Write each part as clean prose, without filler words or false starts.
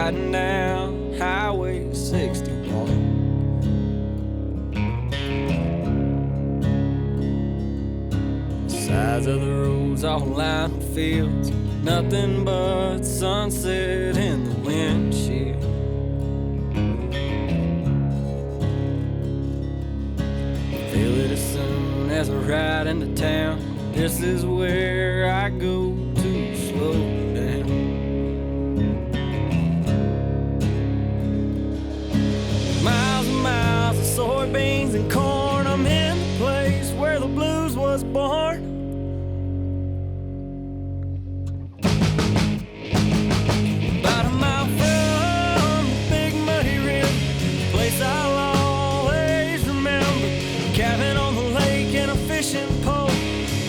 riding down Highway 61. Sides of the roads all lined with fields, nothing but sunset in the windshield. Feel it as soon as I ride into town. This is where I go to slow down. Miles and miles of soybeans and corn. I'm in the place where the blues was born. About a mile from the big muddy river, place I'll always remember. Cabin on the lake and a fishing pole.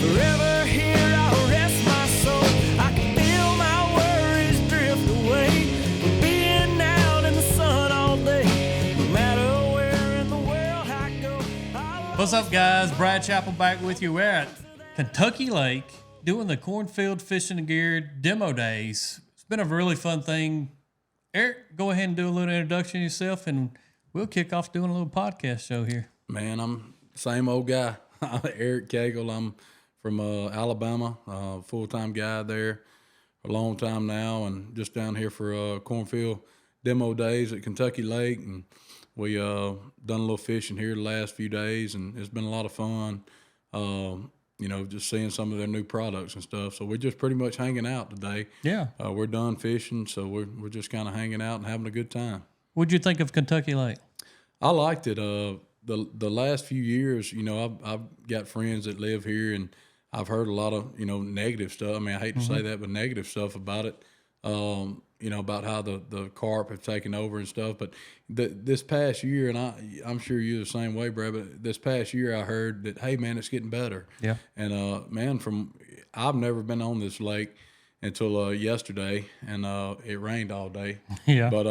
Forever here I'll rest my soul. I can feel my worries drift away from being out in the sun all day. No matter where in the world I go. What's up, guys? Brad Chappell back with you. We're at Kentucky Lake doing the cornfield fishing gear demo days. It's been a really fun thing. Eric, go ahead and do a little introduction of yourself, and we'll kick off doing a little podcast show here. Man, I'm the same old guy. I'm Eric Cagle. I'm from Alabama, full-time guy there for a long time now, and just down here for cornfield demo days at Kentucky Lake. And we done a little fishing here the last few days, and it's been a lot of fun, just seeing some of their new products and stuff. So we're just pretty much hanging out today. Yeah. We're done fishing, so we're just kind of hanging out and having a good time. What'd you think of Kentucky Lake? I liked it. The last few years, I've got friends that live here, and I've heard a lot of, negative stuff. I mean, I hate to say that, but negative stuff about it, about how the carp have taken over and stuff. But this past year, and I'm sure you're the same way, Brad, but this past year I heard that, hey, man, it's getting better. Yeah. And, man, I've never been on this lake until yesterday, and it rained all day. Yeah. But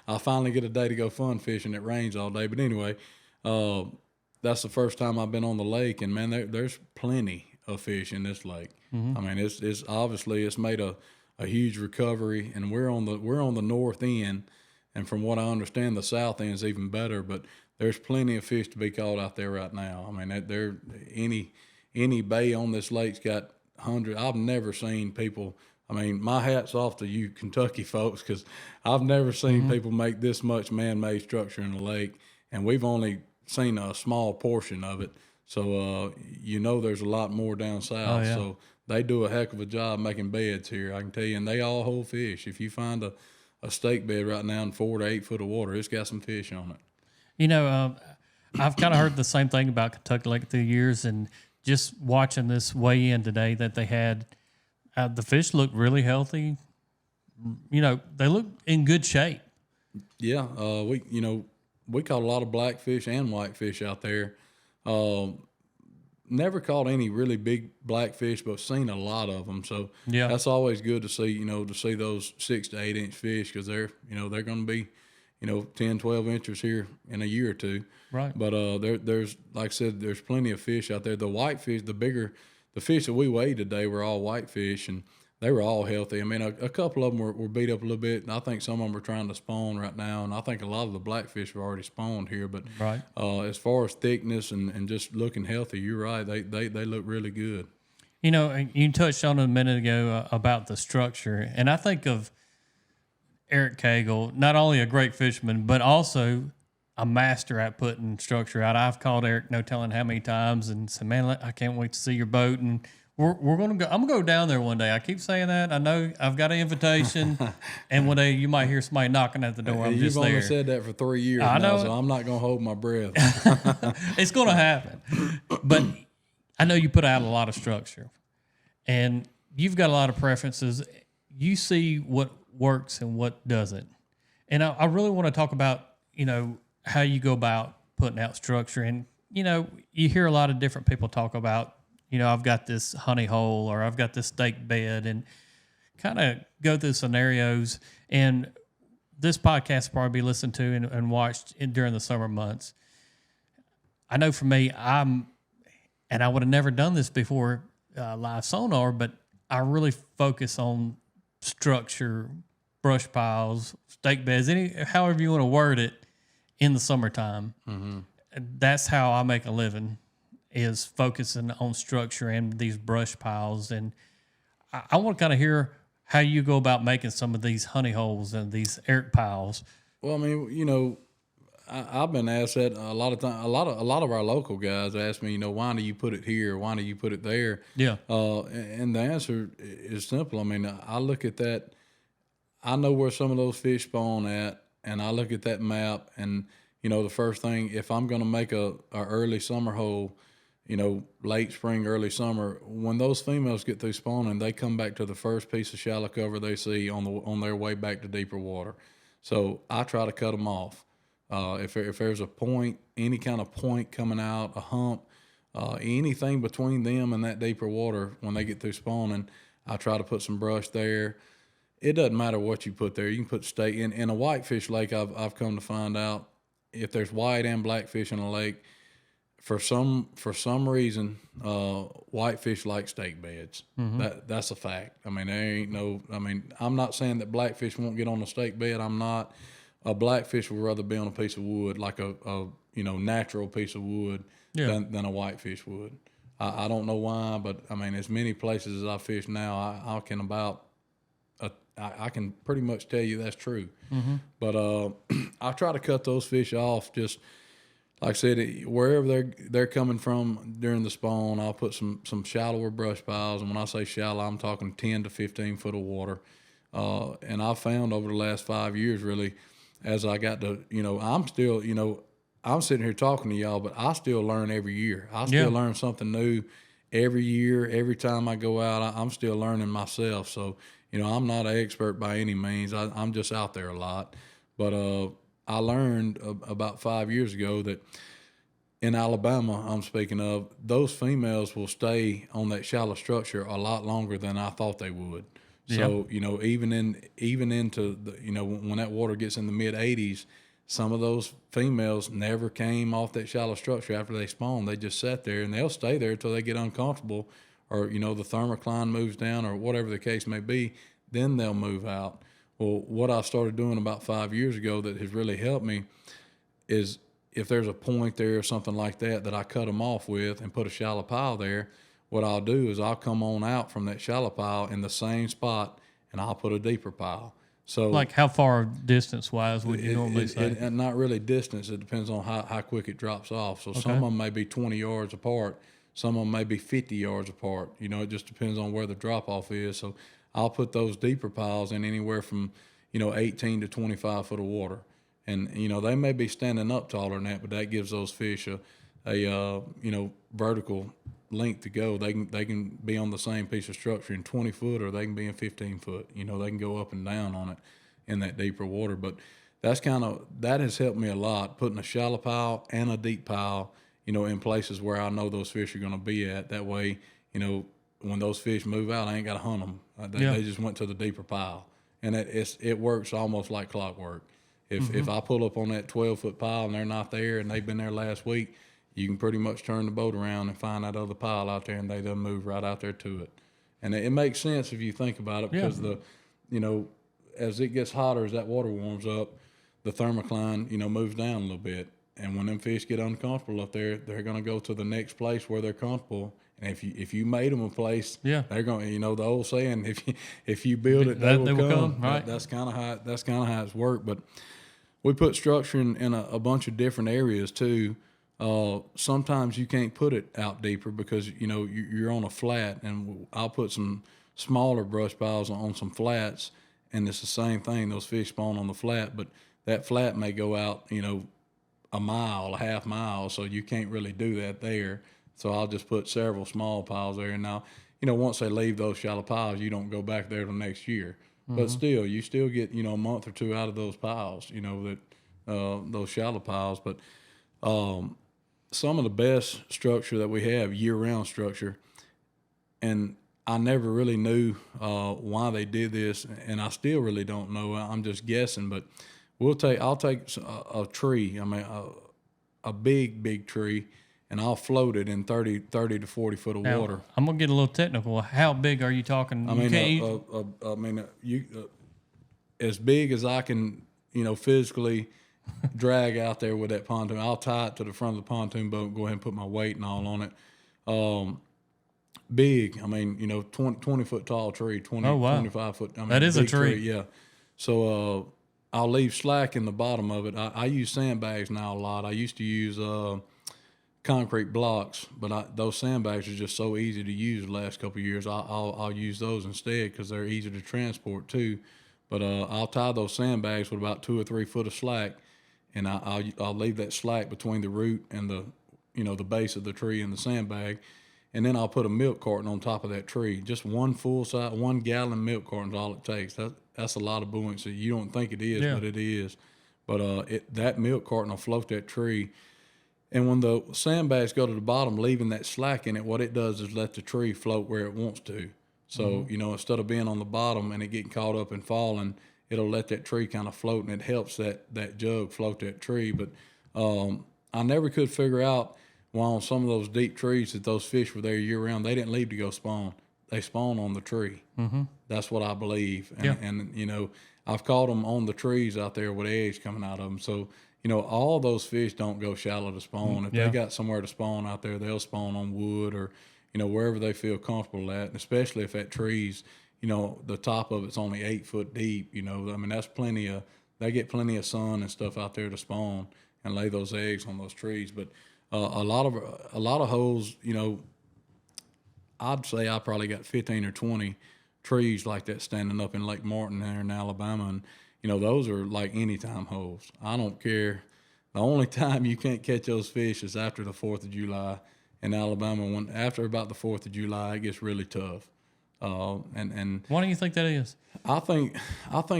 I finally get a day to go fun fishing. It rains all day. But anyway, that's the first time I've been on the lake, and, man, there's plenty of fish in this lake. I mean, it's obviously it's made a huge recovery, and we're on the north end, and from what I understand, the south end is even better. But there's plenty of fish to be caught out there right now. I mean, any bay on this lake's got hundreds. I've never seen people. I mean, my hat's off to you Kentucky folks, because I've never seen people make this much man-made structure in the lake, and we've only seen a small portion of it. So, there's a lot more down south. Oh, yeah. So they do a heck of a job making beds here, I can tell you. And they all hold fish. If you find a stake bed right now in 4 to 8 foot of water, it's got some fish on it. I've kind of heard the same thing about Kentucky Lake through the years, and just watching this weigh in today that they had, the fish looked really healthy. They look in good shape. Yeah, we caught a lot of blackfish and whitefish out there. Never caught any really big blackfish, but seen a lot of them. So yeah, that's always good to see. To see those 6 to 8 inch fish, because they're going to be 10, 12 inches here in a year or two. Right. But there's, like I said, there's plenty of fish out there. The whitefish, the fish that we weighed today were all whitefish, and they were all healthy. I mean, a couple of them were beat up a little bit, and I think some of them are trying to spawn right now, and I think a lot of the blackfish have already spawned here. But right. As far as thickness and just looking healthy, you're right. They look really good. You touched on it a minute ago about the structure, and I think of Eric Cagle, not only a great fisherman, but also a master at putting structure out. I've called Eric no telling how many times and said, man, I can't wait to see your boat, and we're gonna go. I'm gonna go down there one day. I keep saying that. I know I've got an invitation, and one day you might hear somebody knocking at the door. I'm just there. You've only said that for 3 years I know now, so I'm not gonna hold my breath. It's gonna happen. But I know you put out a lot of structure, and you've got a lot of preferences. You see what works and what doesn't, and I really want to talk about how you go about putting out structure. And you hear a lot of different people talk about. I've got this honey hole, or I've got this stake bed, and kind of go through scenarios. And this podcast will probably be listened to and watched during the summer months. I know for me, and I would have never done this before live sonar, but I really focus on structure brush piles, stake beds, however you want to word it, in the summertime. Mm-hmm. That's how I make a living, is focusing on structure and these brush piles. And I want to kind of hear how you go about making some of these honey holes and these Eric piles. Well, I mean, I've been asked that a lot of times. A lot of our local guys ask me, why do you put it here? Why do you put it there? Yeah. And the answer is simple. I mean, I look at that. I know where some of those fish spawn at, and I look at that map, and the first thing, if I'm going to make a early summer hole, late spring, early summer, when those females get through spawning, they come back to the first piece of shallow cover they see on their way back to deeper water. So I try to cut them off. If there's a point, any kind of point coming out, a hump, anything between them and that deeper water, when they get through spawning, I try to put some brush there. It doesn't matter what you put there. You can put stake in a whitefish lake. I've come to find out, if there's white and blackfish in a lake, for some reason, whitefish like stake beds. Mm-hmm. That's a fact. I mean, there ain't no. I mean, I'm not saying that blackfish won't get on a stake bed. I'm not. A blackfish would rather be on a piece of wood, like a natural piece of wood, than a whitefish would. I don't know why, but I mean, as many places as I fish now, I can pretty much tell you that's true. Mm-hmm. But I try to cut those fish off, just like I said, wherever they're coming from during the spawn. I'll put some shallower brush piles, and when I say shallow, I'm talking 10 to 15 foot of water. And I found over the last 5 years, really, as I got to, I'm still, I'm sitting here talking to y'all, but I still learn every year. I still learn something new every year. Every time I go out, I'm still learning myself. So, I'm not an expert by any means. I'm just out there a lot. But I learned about 5 years ago that in Alabama, I'm speaking of, those females will stay on that shallow structure a lot longer than I thought they would. So, even into the, when that water gets in the mid 80s, some of those females never came off that shallow structure after they spawn. They just sat there, and they'll stay there until they get uncomfortable, or, the thermocline moves down, or whatever the case may be. Then they'll move out. Well, what I started doing about 5 years ago that has really helped me is, if there's a point there or something like that I cut them off with and put a shallow pile there, what I'll do is I'll come on out from that shallow pile in the same spot, and I'll put a deeper pile. So, like, how far distance-wise would you normally say? Not really distance. It depends on how quick it drops off. So some of them may be 20 yards apart. Some of them may be 50 yards apart. It just depends on where the drop-off is. So I'll put those deeper piles in anywhere from, 18 to 25 foot of water. And, they may be standing up taller than that, but that gives those fish a vertical length to go. They can be on the same piece of structure in 20 foot, or they can be in 15 foot. They can go up and down on it in that deeper water. But that has helped me a lot, putting a shallow pile and a deep pile, in places where I know those fish are going to be at. That way, when those fish move out, I ain't got to hunt them. They just went to the deeper pile, and it works almost like clockwork. If I pull up on that 12-foot pile and they're not there, and they've been there last week, you can pretty much turn the boat around and find that other pile out there, and they done move right out there to it. And it makes sense if you think about it, because as it gets hotter, as that water warms up, the thermocline, moves down a little bit. And when them fish get uncomfortable up there, they're going to go to the next place where they're comfortable. And if you made them a place, they're going. The old saying, if you build it, they will come. Right. That's kind of how it's worked. But we put structure in a bunch of different areas too. Sometimes you can't put it out deeper because, you're on a flat, and I'll put some smaller brush piles on some flats, and it's the same thing. Those fish spawn on the flat, but that flat may go out, a mile, a half mile, so you can't really do that there. So I'll just put several small piles there. And now, once they leave those shallow piles, you don't go back there till next year. Mm-hmm. But still, you still get, a month or two out of those piles, those shallow piles. But some of the best structure that we have, year-round structure, and I never really knew why they did this, and I still really don't know. I'm just guessing, but I'll take a tree, a big tree, and I'll float it in 30 to 40 foot of water. I'm gonna get a little technical. How big are you talking? as big as I can, physically drag out there with that pontoon. I'll tie it to the front of the pontoon boat, go ahead and put my weight and all on it. Big, 20 foot tall tree, 25 foot. That is a big tree. Yeah. So I'll leave slack in the bottom of it. I use sandbags now a lot. I used to use concrete blocks, but those sandbags are just so easy to use the last couple of years. I'll use those instead because they're easy to transport too. But I'll tie those sandbags with about 2 or 3 foot of slack, and I'll leave that slack between the root and the base of the tree and the sandbag. And then I'll put a milk carton on top of that tree. Just one full size, 1 gallon milk carton is all it takes. That's a lot of buoyancy. You don't think it is, but it is. But that milk carton will float that tree. And when the sandbags go to the bottom, leaving that slack in it, what it does is let the tree float where it wants to. So, instead of being on the bottom and it getting caught up and falling, it'll let that tree kind of float, and it helps that jug float that tree. But I never could figure out why on some of those deep trees that those fish were there year-round. They didn't leave to go spawn. They spawn on the tree. Mm-hmm. That's what I believe. And I've caught them on the trees out there with eggs coming out of them. So, all those fish don't go shallow to spawn. If they got somewhere to spawn out there, they'll spawn on wood or, wherever they feel comfortable at. And especially if that tree's, the top of it's only 8 foot deep, that's they get plenty of sun and stuff out there to spawn and lay those eggs on those trees. But a lot of holes, I'd say I probably got 15 or 20 trees like that standing up in Lake Martin there in Alabama. And, those are like anytime holes. I don't care. The only time you can't catch those fish is after the 4th of July in Alabama. After about the 4th of July, it gets really tough. And why do you think that is? I think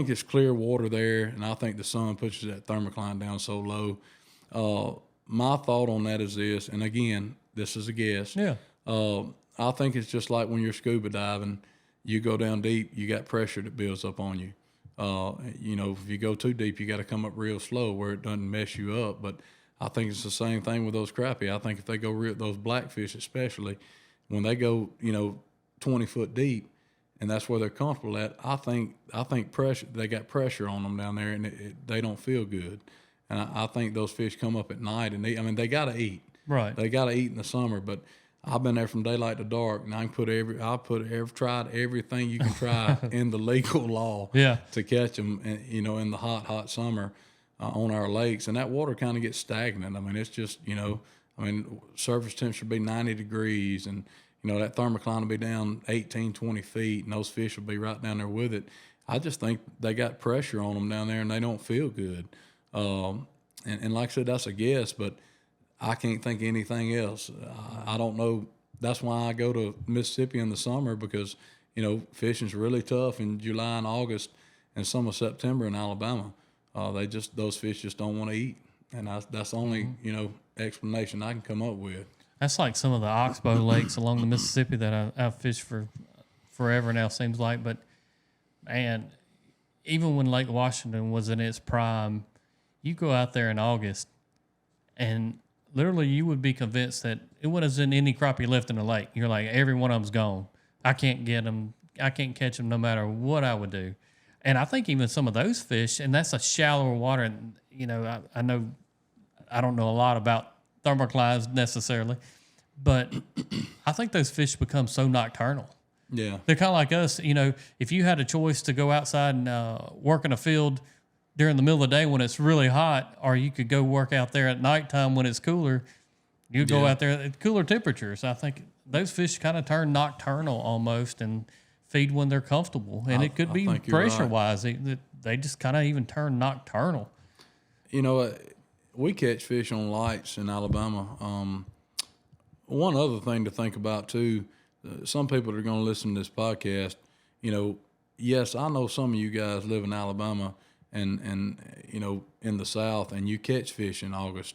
it's clear water there, and I think the sun pushes that thermocline down so low. My thought on that is this, and again, this is a guess. Yeah. I think it's just like when you're scuba diving, you go down deep, you got pressure that builds up on you. If you go too deep, you got to come up real slow where it doesn't mess you up. But I think it's the same thing with those crappie. I think if they go those blackfish especially, when they go, 20 foot deep, and that's where they're comfortable at, I think pressure. They got pressure on them down there, and they don't feel good. And I think those fish come up at night, and they got to eat. Right. They got to eat in the summer, but I've been there from daylight to dark, and I've tried everything you can try in the legal law to catch them, in the hot summer on our lakes. And that water kind of gets stagnant. It's just, surface temperature be 90 degrees, and, that thermocline will be down 18, 20 feet, and those fish will be right down there with it. I just think they got pressure on them down there, and they don't feel good. And like I said, that's a guess, but I can't think of anything else. I don't know. That's why I go to Mississippi in the summer because, fishing's really tough in July and August and some of September in Alabama. Those fish just don't want to eat. And that's the only, explanation I can come up with. That's like some of the oxbow lakes along the Mississippi that I've fished for forever now, seems like. But, man, even when Lake Washington was in its prime, you go out there in August and literally you would be convinced that it wasn't any crappie left in the lake. You're like, every one of them's gone. I can't get them. I can't catch them no matter what I would do. And I think even some of those fish, and that's a shallower water. And, I know I don't know a lot about thermoclines necessarily, but I think those fish become so nocturnal. Yeah. They're kind of like us. If you had a choice to go outside and work in a field during the middle of the day when it's really hot, or you could go work out there at nighttime when it's cooler, you go out there at cooler temperatures. I think those fish kind of turn nocturnal almost and feed when they're comfortable. And it could be pressure-wise. They just kind of even turn nocturnal. We catch fish on lights in Alabama. One other thing to think about, too, some people that are going to listen to this podcast, yes, I know some of you guys live in Alabama and in the South, and you catch fish in August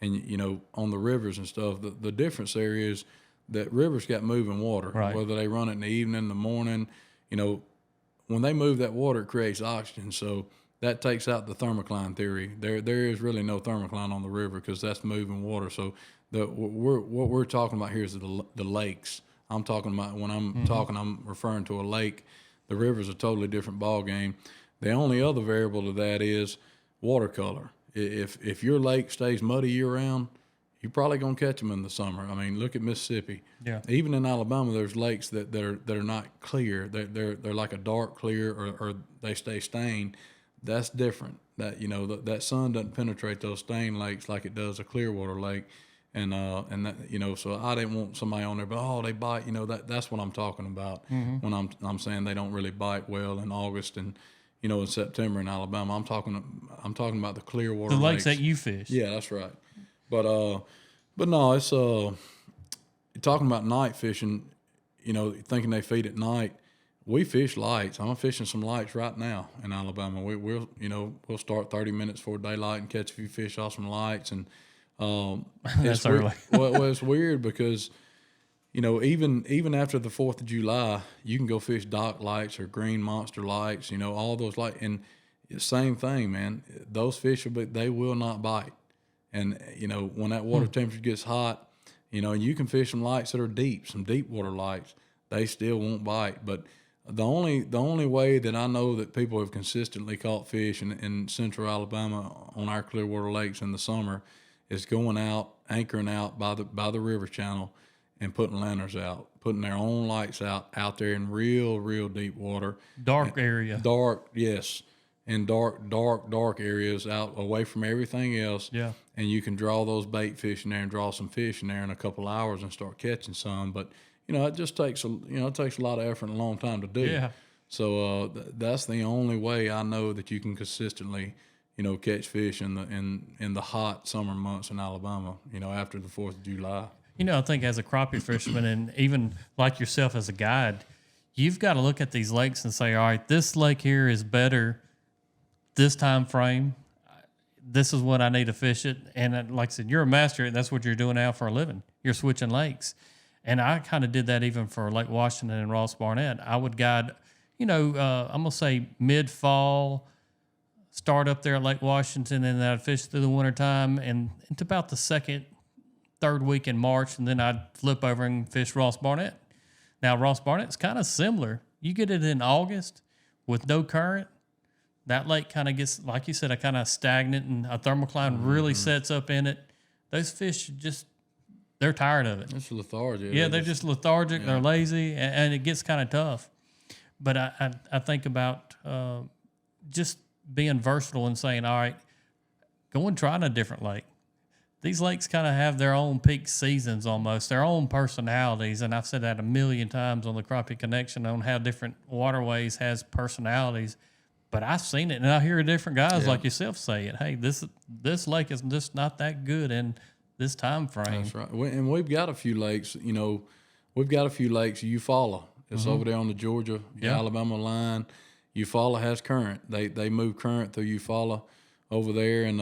and, on the rivers and stuff. The difference there is that rivers got moving water, right. Whether they run it in the evening, the morning, when they move that water, it creates oxygen. So that takes out the thermocline theory. There is really no thermocline on the river because that's moving water. So what we're talking about here is the lakes. I'm talking about when I'm talking, I'm referring to a lake. The river's a totally different ball game. The only other variable to that is watercolor. If your lake stays muddy year round, you're probably gonna catch them in the summer. I mean, look at Mississippi. Yeah. Even in Alabama, there's lakes that are not clear. They're like a dark clear, or they stay stained. That's different. That that sun doesn't penetrate those stained lakes like it does a clear water lake, and that So I didn't want somebody on there, but they bite. That's what I'm talking about when I'm saying they don't really bite well in August and in September in Alabama. I'm talking about the clear water lakes that you fish. Yeah, that's right. But no, it's you're talking about night fishing. Thinking they feed at night. We fish lights. I'm fishing some lights right now in Alabama. We'll start 30 minutes before daylight and catch a few fish off some lights. And that's early. Well, it's weird because even after the 4th of July, you can go fish dock lights or green monster lights. All those lights, and same thing, man. Those fish they will not bite. And when that water temperature gets hot, you can fish some lights that are deep, some deep water lights. They still won't bite. But the only way that I know that people have consistently caught fish in central Alabama on our Clearwater lakes in the summer is going out, anchoring out by the river channel and putting lanterns out, putting their own lights out there in real deep water. Dark area. Dark, yes. In dark areas out away from everything else. Yeah. And you can draw those bait fish in there and draw some fish in there in a couple of hours and start catching some. But it just takes a lot of effort and a long time to do. Yeah. So that's the only way I know that you can consistently, catch fish in the hot summer months in Alabama. After the 4th of July. I think as a crappie fisherman, and even like yourself as a guide, you've got to look at these lakes and say, all right, this lake here is better this time frame. This is what I need to fish it. And like I said, you're a master. That's what you're doing now for a living. You're switching lakes. And I kind of did that even for Lake Washington and Ross Barnett. I would guide, I'm going to say mid-fall, start up there at Lake Washington, and then I'd fish through the wintertime and into about the third week in March, and then I'd flip over and fish Ross Barnett. Now, Ross Barnett's kind of similar. You get it in August with no current, that lake kind of gets, like you said, a kind of stagnant, and a thermocline really sets up in it. Those fish they're tired of it. It's lethargic. Yeah, they're just lethargic. Yeah. They're lazy, and it gets kind of tough. But I think about just being versatile and saying, all right, go and try in a different lake. These lakes kind of have their own peak seasons almost, their own personalities. And I've said that a million times on the Crappie Connection on how different waterways has personalities. But I've seen it, and I hear different guys like yourself say it. Hey, this lake is just not that good in this time frame. That's right. And we've got a few lakes, we've got a few lakes. Eufaula, it's over there on the Georgia, Alabama line. Eufaula has current. They move current through Eufaula over there, and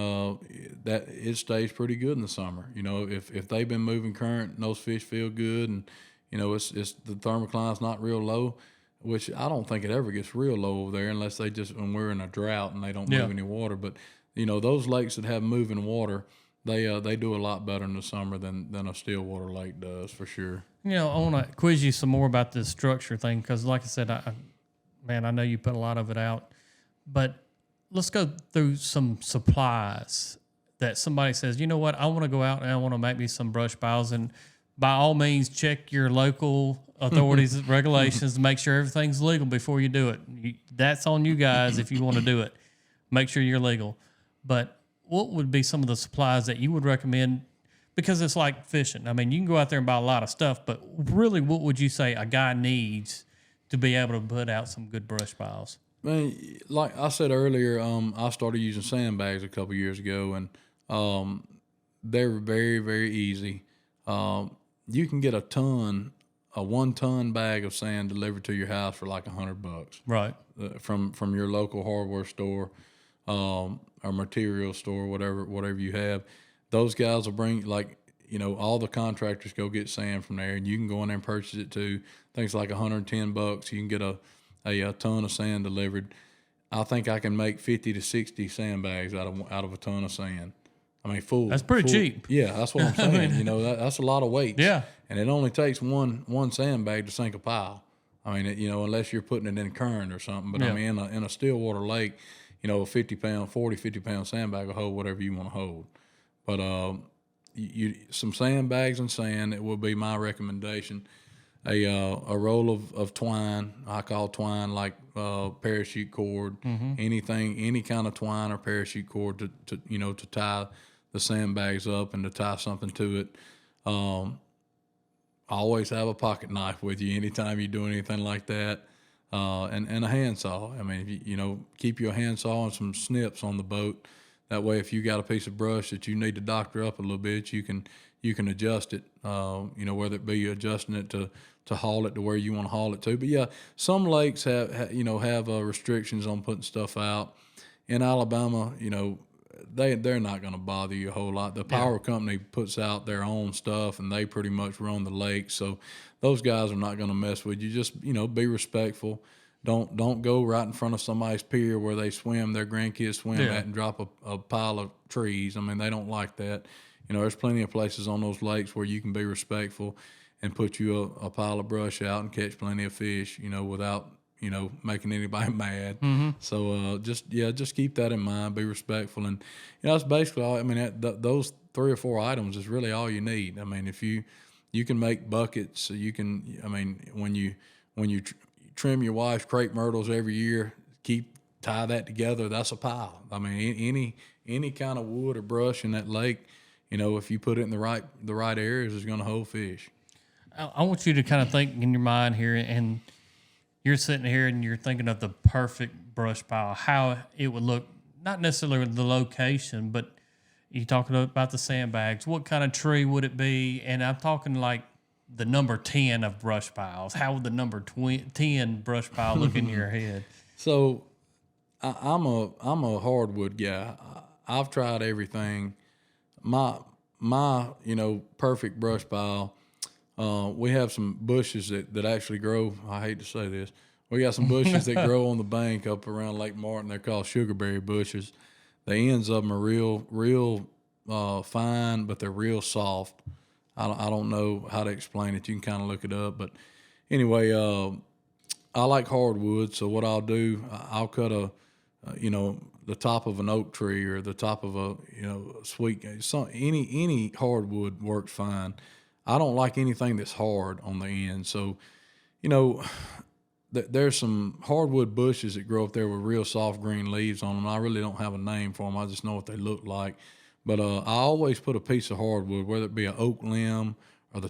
that it stays pretty good in the summer. If they've been moving current and those fish feel good, and it's the thermocline's not real low, which I don't think it ever gets real low over there unless when we're in a drought and they don't move any water. But those lakes that have moving water, they do a lot better in the summer than a still water lake does, for sure. I want to quiz you some more about this structure thing, because like I said, I know you put a lot of it out, but let's go through some supplies that somebody says, you know what, I want to go out and I want to make me some brush piles. And by all means, check your local authorities' regulations to make sure everything's legal before you do it. That's on you guys if you want to do it. Make sure you're legal. But what would be some of the supplies that you would recommend? Because it's like fishing. I mean, you can go out there and buy a lot of stuff, but really what would you say a guy needs to be able to put out some good brush piles? Man, like I said earlier, I started using sandbags a couple years ago, and they're very, very easy. You can get a 1-ton bag of sand delivered to your house for like $100, right? From your local hardware store, or material store, whatever you have. Those guys will bring, all the contractors go get sand from there, and you can go in there and purchase it too. I think it's like $110. You can get a ton of sand delivered. I think I can make 50 to 60 sandbags out of a ton of sand. I mean, full. That's pretty cheap. Yeah, that's what I'm saying. That's a lot of weight. Yeah. And it only takes one sandbag to sink a pile. I mean, unless you're putting it in current or something. But I Yeah. mean, in a still water lake, a 50 pound sandbag will hold whatever you want to hold. But some sandbags and sand, it would be my recommendation. A roll of twine, I call twine like parachute cord, any kind of twine or parachute cord to tie the sandbags up and to tie something to it. Always have a pocket knife with you anytime you do anything like that, and a handsaw. I mean, if keep your handsaw and some snips on the boat. That way, if you got a piece of brush that you need to doctor up a little bit, you can adjust it. Whether it be adjusting it to haul it to where you want to haul it to. But yeah, some lakes have restrictions on putting stuff out. In Alabama, they're not going to bother you a whole lot. The power company puts out their own stuff, and they pretty much run the lake. So those guys are not going to mess with you. Just be respectful. Don't go right in front of somebody's pier where their grandkids swim at, and drop a pile of trees. I mean, they don't like that. There's plenty of places on those lakes where you can be respectful and put you a pile of brush out and catch plenty of fish, without making anybody mad. So just keep that in mind. Be respectful, and that's basically all. I mean, those 3 or 4 items is really all you need. I mean, if you can make buckets, so you can. I mean, when you trim your wife's crepe myrtles every year, tie that together. That's a pile. I mean, any kind of wood or brush in that lake, if you put it in the right areas, is going to hold fish. I want you to kind of think in your mind here, and you're sitting here and you're thinking of the perfect brush pile, how it would look, not necessarily the location, but you talking about the sandbags. What kind of tree would it be? And I'm talking like the number 10 of brush piles. How would the number 10 brush pile look in your head? So I'm a hardwood guy. I've tried everything. My perfect brush pile. We have some bushes that actually grow. I hate to say this. We got some bushes that grow on the bank up around Lake Martin. They're called sugarberry bushes. The ends of them are real fine, but they're real soft. I don't know how to explain it. You can kind of look it up. But anyway, I like hardwood. So what I'll do, I'll cut the top of an oak tree or the top of a any hardwood works fine. I don't like anything that's hard on the end. So, there's some hardwood bushes that grow up there with real soft green leaves on them. I really don't have a name for them. I just know what they look like. But I always put a piece of hardwood, whether it be an oak limb or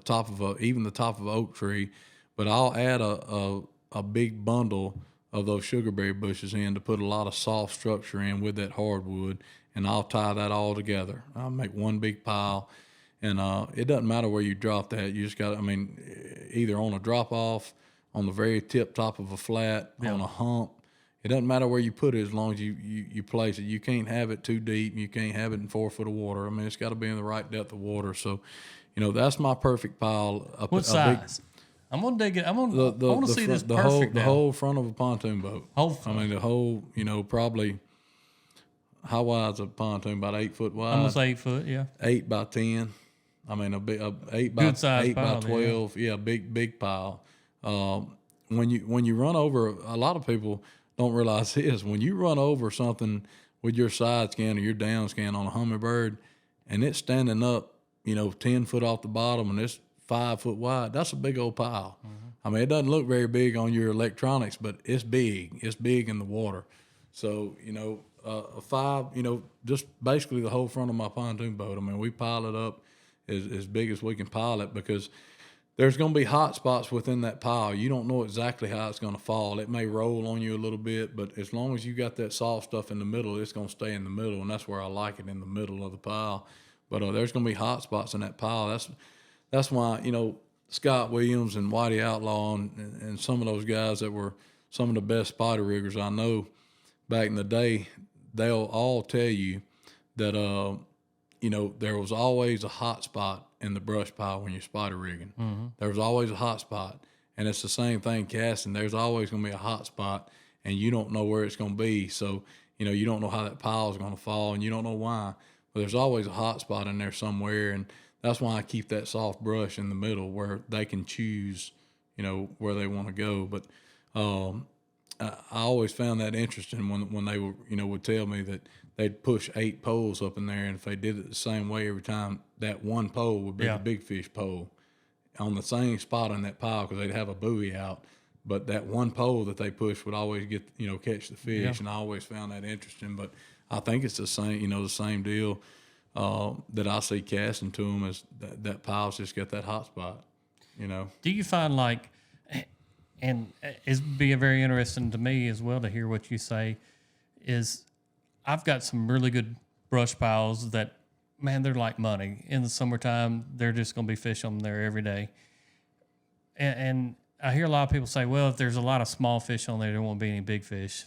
even the top of an oak tree. But I'll add a big bundle of those sugarberry bushes in to put a lot of soft structure in with that hardwood, and I'll tie that all together. I'll make one big pile. And it doesn't matter where you drop that. You just got, either on a drop off, on the very tip top of a flat, on a hump. It doesn't matter where you put it as long as you place it. You can't have it too deep. You can't have it in 4 foot of water. I mean, it's got to be in the right depth of water. So, that's my perfect pile. What size? I'm gonna dig it. I want to see this perfect. The whole front of a pontoon boat. The whole, probably. How wide's a pontoon? About 8 foot wide. Almost 8 foot, yeah. 8 by 10. I mean, a 8 by 12. Yeah, big pile. When you run over, a lot of people don't realize this. When you run over something with your side scan or your down scan on a hummingbird, and it's standing up, 10 foot off the bottom, and it's 5 foot wide, that's a big old pile. Mm-hmm. I mean, it doesn't look very big on your electronics, but it's big. It's big in the water. So, a 5, just basically the whole front of my pontoon boat. I mean, we pile it up as big as we can pile it, because there's going to be hot spots within that pile. You don't know exactly how it's going to fall. It may roll on you a little bit, but as long as you got that soft stuff in the middle, it's going to stay in the middle, and that's where I like it, in the middle of the pile. But there's going to be hot spots in that pile. That's why, Scott Williams and Whitey Outlaw and some of those guys that were some of the best spider riggers I know back in the day, they'll all tell you that, there was always a hot spot in the brush pile when you're spider rigging. Mm-hmm. There was always a hot spot. And it's the same thing casting. There's always going to be a hot spot, and you don't know where it's going to be. So, you don't know how that pile is going to fall, and you don't know why. But there's always a hot spot in there somewhere, and that's why I keep that soft brush in the middle where they can choose, where they want to go. But I always found that interesting when they were, would tell me that they'd push 8 poles up in there, and if they did it the same way every time, that one pole would be the big fish pole on the same spot in that pile, because they'd have a buoy out. But that one pole that they pushed would always get, catch the fish, and I always found that interesting. But I think it's the same, the same deal that I see casting to them, is that pile's just got that hot spot, Do you find like, and it'd be very interesting to me as well to hear what you say, is I've got some really good brush piles that, man, they're like money. In the summertime, they're just going to be fish on there every day. And I hear a lot of people say, well, if there's a lot of small fish on there won't be any big fish.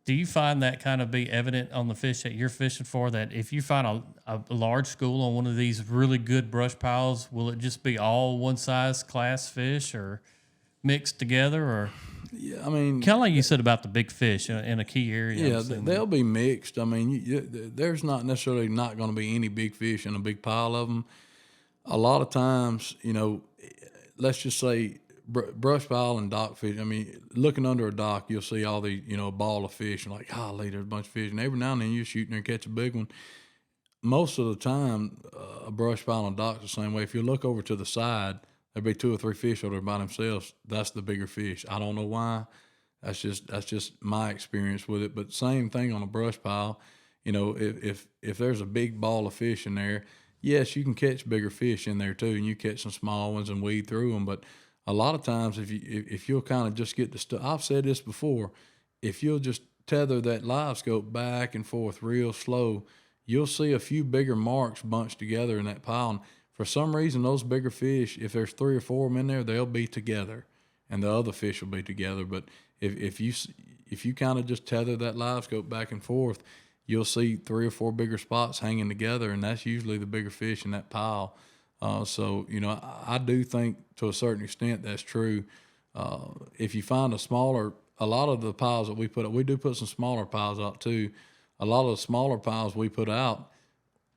Do you find that kind of be evident on the fish that you're fishing for, that if you find a large school on one of these really good brush piles, will it just be all one size class fish or mixed together? Or yeah, I mean, kind of like you said about the big fish in a key area. Yeah, they'll be mixed. I mean, there's not necessarily not going to be any big fish in a big pile of them. A lot of times, let's just say brush pile and dock fish. I mean, looking under a dock, you'll see all these, a ball of fish, and like, golly, there's a bunch of fish. And every now and then you shoot in there and catch a big one. Most of the time, a brush pile and a dock's the same way. If you look over to the side, there'll be 2 or 3 fish over there by themselves. That's the bigger fish. I don't know why. That's just my experience with it. But same thing on a brush pile. If there's a big ball of fish in there, yes, you can catch bigger fish in there too, and you catch some small ones and weed through them. But a lot of times, if you'll kind of just get the stuff, I've said this before, if you'll just tether that live scope back and forth real slow, you'll see a few bigger marks bunched together in that pile. And for some reason, those bigger fish, if there's 3 or 4 of them in there, they'll be together, and the other fish will be together. But if you kind of just tether that live scope back and forth, you'll see 3 or 4 bigger spots hanging together, and that's usually the bigger fish in that pile. So, I do think to a certain extent that's true. If you find a lot of the piles that we put up, we do put some smaller piles out too. A lot of the smaller piles we put out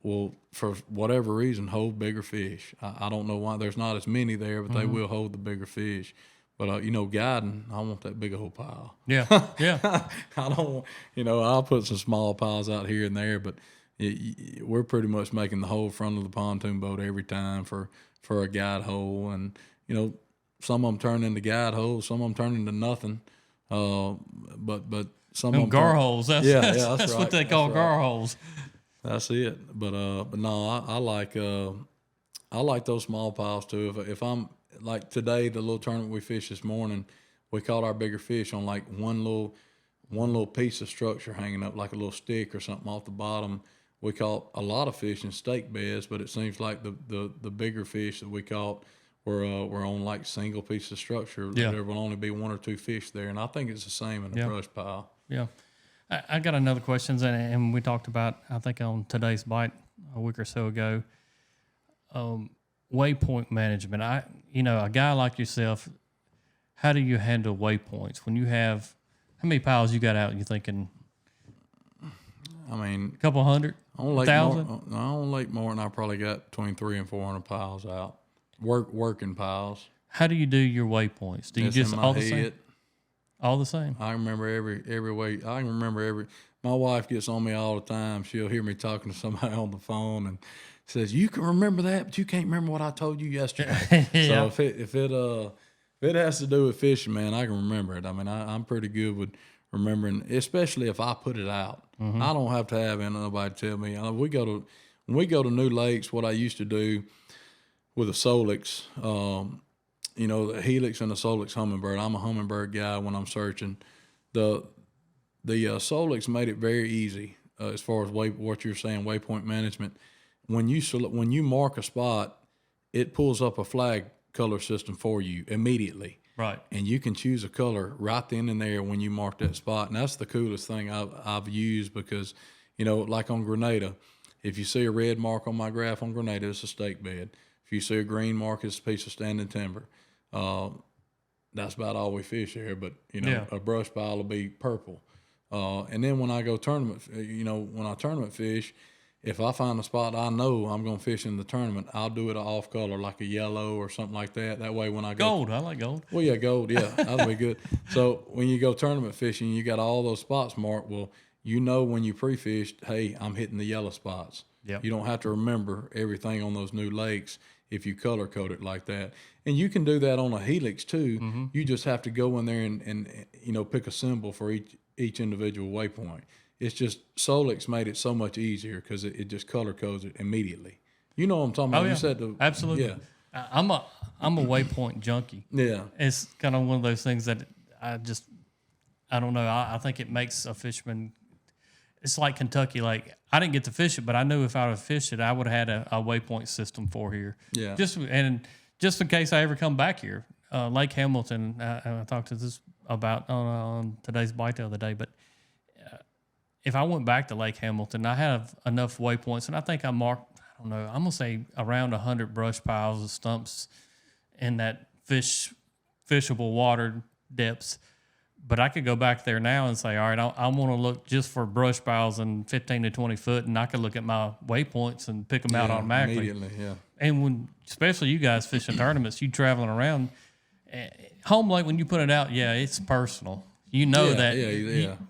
will, for whatever reason, hold bigger fish. I don't know why. There's not as many there, but they will hold the bigger fish. But, guiding, I want that big old pile. Yeah, yeah. I don't, I'll put some small piles out here and there, but we're pretty much making the whole front of the pontoon boat every time for a guide hole. And, some of them turn into guide holes, some of them turn into nothing. But some of them gar holes. That's right. what they call gar holes. That's it. But no, I like those small piles too. If I'm like today, the little tournament we fished this morning, we caught our bigger fish on like one little piece of structure hanging up, like a little stick or something off the bottom. We caught a lot of fish in stake beds, but it seems like the bigger fish that we caught were on like single piece of structure. Yeah. There will only be 1 or 2 fish there, and I think it's the same in a brush pile. Yeah. I got another question, and we talked about, I think on today's bite a week or so ago, waypoint management. A guy like yourself, how do you handle waypoints when you have, how many piles you got out and you're thinking? I mean, a couple hundred, 1,000? I don't like more than I probably got between 300 and 400 piles out. Working piles. How do you do your waypoints? Do you It's just in my all the head. same? All the same. I remember every way. I can remember every. My wife gets on me all the time. She'll hear me talking to somebody on the phone and says, "You can remember that, but you can't remember what I told you yesterday." Yeah. So if it has to do with fishing, man, I can remember it. I mean, I'm pretty good with remembering, especially if I put it out. Mm-hmm. I don't have to have nobody tell me. When we go to new lakes, what I used to do with a Solix, the Helix and the Solix hummingbird. I'm a hummingbird guy when I'm searching. The Solix made it very easy as far as what you're saying, waypoint management. When you mark a spot, it pulls up a flag color system for you immediately. Right. And you can choose a color right then and there when you mark that spot. And that's the coolest thing I've used because, like on Grenada, if you see a red mark on my graph on Grenada, it's a stake bed. If you see a green mark, it's a piece of standing timber. That's about all we fish here. But, a brush pile will be purple. And then when I go tournament, when I tournament fish, if I find a spot I know I'm going to fish in the tournament, I'll do it off color, like a yellow or something like that. That way when I go. Gold. I like gold. Well, yeah, gold. Yeah, that'll be good. So when you go tournament fishing, you got all those spots marked. Well, you know when you pre-fished, hey, I'm hitting the yellow spots. Yep. You don't have to remember everything on those new lakes if you color code it like that. And you can do that on a helix too. You just have to go in there and pick a symbol for each individual waypoint. It's just Solix made it so much easier because it just color codes it immediately. You know what I'm talking about? Oh, yeah. You said Absolutely. Yeah. I'm a waypoint junkie. Yeah. It's kind of one of those things that I don't know. I think it makes a fisherman. It's like Kentucky. Like I didn't get to fish it, but I knew if I would have fished it, I would have had a waypoint system for here. Yeah. Just in case I ever come back here, Lake Hamilton. I talked to this about on today's bite the other day, but if I went back to Lake Hamilton, I have enough waypoints, and I think I marked, I don't know, I'm going to say around 100 brush piles of stumps in that fishable water depths. But I could go back there now and say, all right, I want to look just for brush piles in 15 to 20 foot, and I could look at my waypoints and pick them out automatically. Immediately, yeah. And especially you guys fishing tournaments, you traveling around, home lake, when you put it out, yeah, it's personal. You know that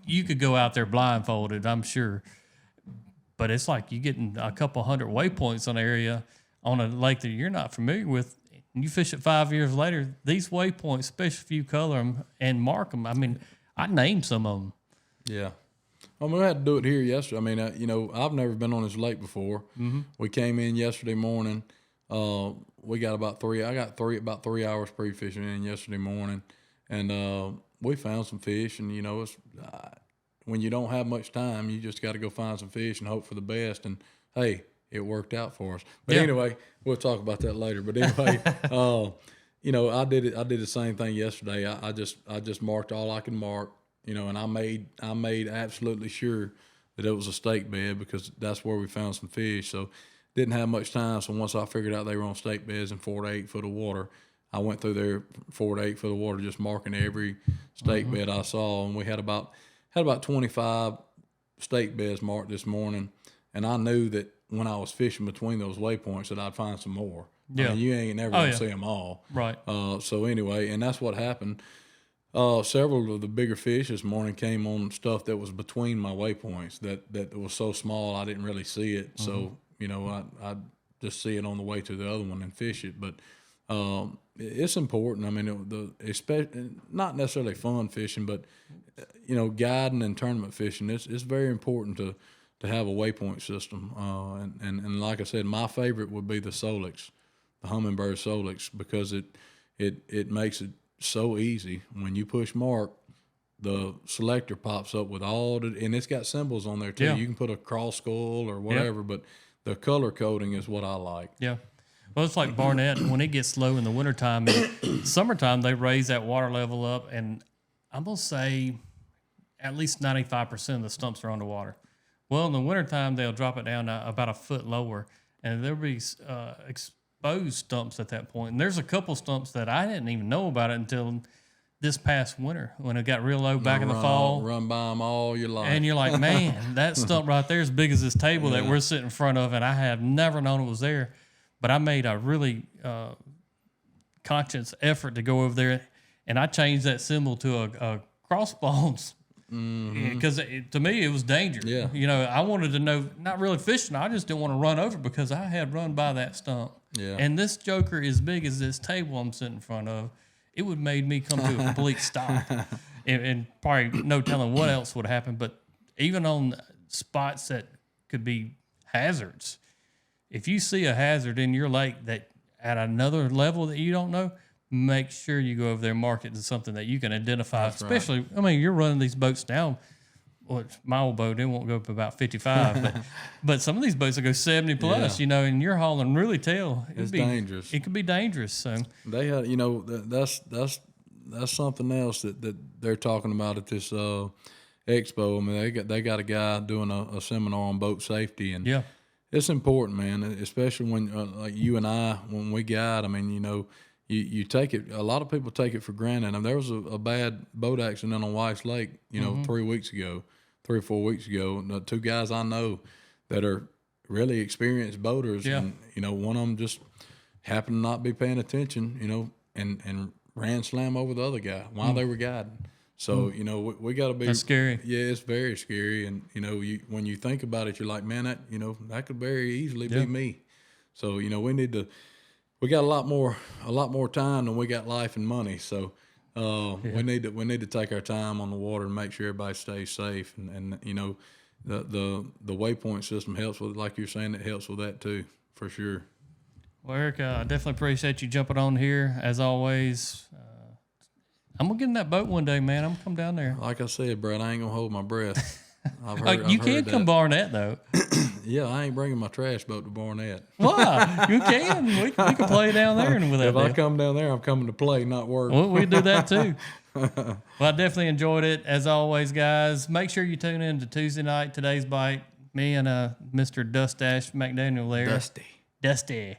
you could go out there blindfolded, I'm sure. But it's like you getting a couple hundred waypoints on an area on a lake that you're not familiar with. And you fish it 5 years later, these waypoints, especially if you color them and mark them. I mean, I named some of them. Yeah. I mean, we had to do it here yesterday. I mean, I've never been on this lake before. We came in yesterday morning. We got about 3 hours pre-fishing in yesterday morning. And we found some fish, and it's when you don't have much time, you just got to go find some fish and hope for the best. And hey, it worked out for us. But anyway, we'll talk about that later. But anyway, I did the same thing yesterday. I just marked all I can mark, and I made absolutely sure that it was a stake bed because that's where we found some fish. So didn't have much time. So once I figured out they were on stake beds in 4 to 8 foot of water, I went through there 4 to 8 foot of water, just marking every stake bed I saw. And we had about 25 stake beds marked this morning. And I knew that when I was fishing between those waypoints that I'd find some more. Yeah. I mean, you ain't never going to see them all. Right. So anyway, and that's what happened. Several of the bigger fish this morning came on stuff that was between my waypoints that was so small I didn't really see it. So, I just see it on the way to the other one and fish it. But it's important. I mean, especially not necessarily fun fishing, but guiding and tournament fishing. It's very important to have a waypoint system. And like I said, my favorite would be the Solix, the Humminbird Solix, because it makes it so easy. When you push mark, the selector pops up with and it's got symbols on there too. Yeah. You can put a cross skull or whatever, but the color coding is what I like. Yeah. Well, it's like Barnett. When it gets low in the wintertime, summertime, they raise that water level up, and I'm going to say at least 95% of the stumps are underwater. Well, in the wintertime, they'll drop it down about a foot lower, and there'll be exposed stumps at that point. And there's a couple stumps that I didn't even know about it until this past winter when it got real low back in the fall. Run by them all your life. And you're like, man, that stump right there is big as this table that we're sitting in front of, and I have never known it was there. But I made a really conscious effort to go over there, and I changed that symbol to a crossbones because to me it was danger. Yeah. I wanted to know, not really fishing. I just didn't want to run over because I had run by that stump. Yeah. And this joker, as big as this table I'm sitting in front of, it would have made me come to a complete stop, and probably no telling what else would happen. But even on spots that could be hazards. If you see a hazard in your lake that at another level that you don't know, make sure you go over there and mark it to something that you can identify. That's especially, right. I mean, you're running these boats down. Well, my old boat, it won't go up about 55, but some of these boats will go 70 plus, and you're hauling really tail. It's dangerous. It could be dangerous. So they had, that's something else that they're talking about at this expo. I mean, they got a guy doing a seminar on boat safety, and it's important, man, especially when like you and I, when we guide. I mean, you take it. A lot of people take it for granted. I mean, there was a bad boat accident on White's Lake, 3 or 4 weeks ago. 2 guys I know that are really experienced boaters. Yeah. And, you know, one of them just happened to not be paying attention, you know, and ran slam over the other guy while they were guiding. So, you know, we got to be. That's scary. Yeah, it's very scary. And, you know, when you think about it, you're like, man, that, you know, that could very easily be me. So, you know, we got a lot more time than we got life and money. So, we need to take our time on the water and make sure everybody stays safe. And you know, the Waypoint system helps with, like you're saying, it helps with that too, for sure. Well, Eric, I definitely appreciate you jumping on here as always. I'm gonna get in that boat one day, man. I'm gonna come down there. Like I said, Brad, I ain't gonna hold my breath. You can come Barnett though. Yeah, I ain't bringing my trash boat to Barnett. Why? You can. We can play down there and with that. If I come down there, I'm coming to play, not work. Well, we do that too. Well, I definitely enjoyed it as always, guys. Make sure you tune in to Tuesday night, Today's Bite. Me and Mr. Dustash McDaniel there. Dusty.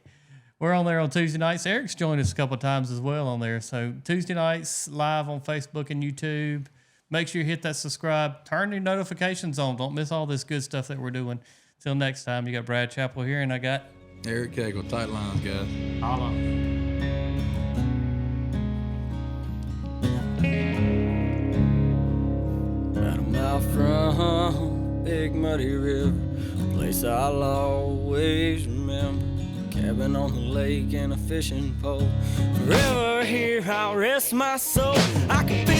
We're on there on Tuesday nights. Eric's joined us a couple of times as well on there. So Tuesday nights live on Facebook and YouTube. Make sure you hit that subscribe. Turn your notifications on. Don't miss all this good stuff that we're doing. Till next time, you got Brad Chappell here, and I got Eric Cagle. Tight lines, guys. Holla. About a mile from Big Muddy River, a place I'll always remember. Cabin on the lake and a fishing pole. Forever here I'll rest my soul. I could be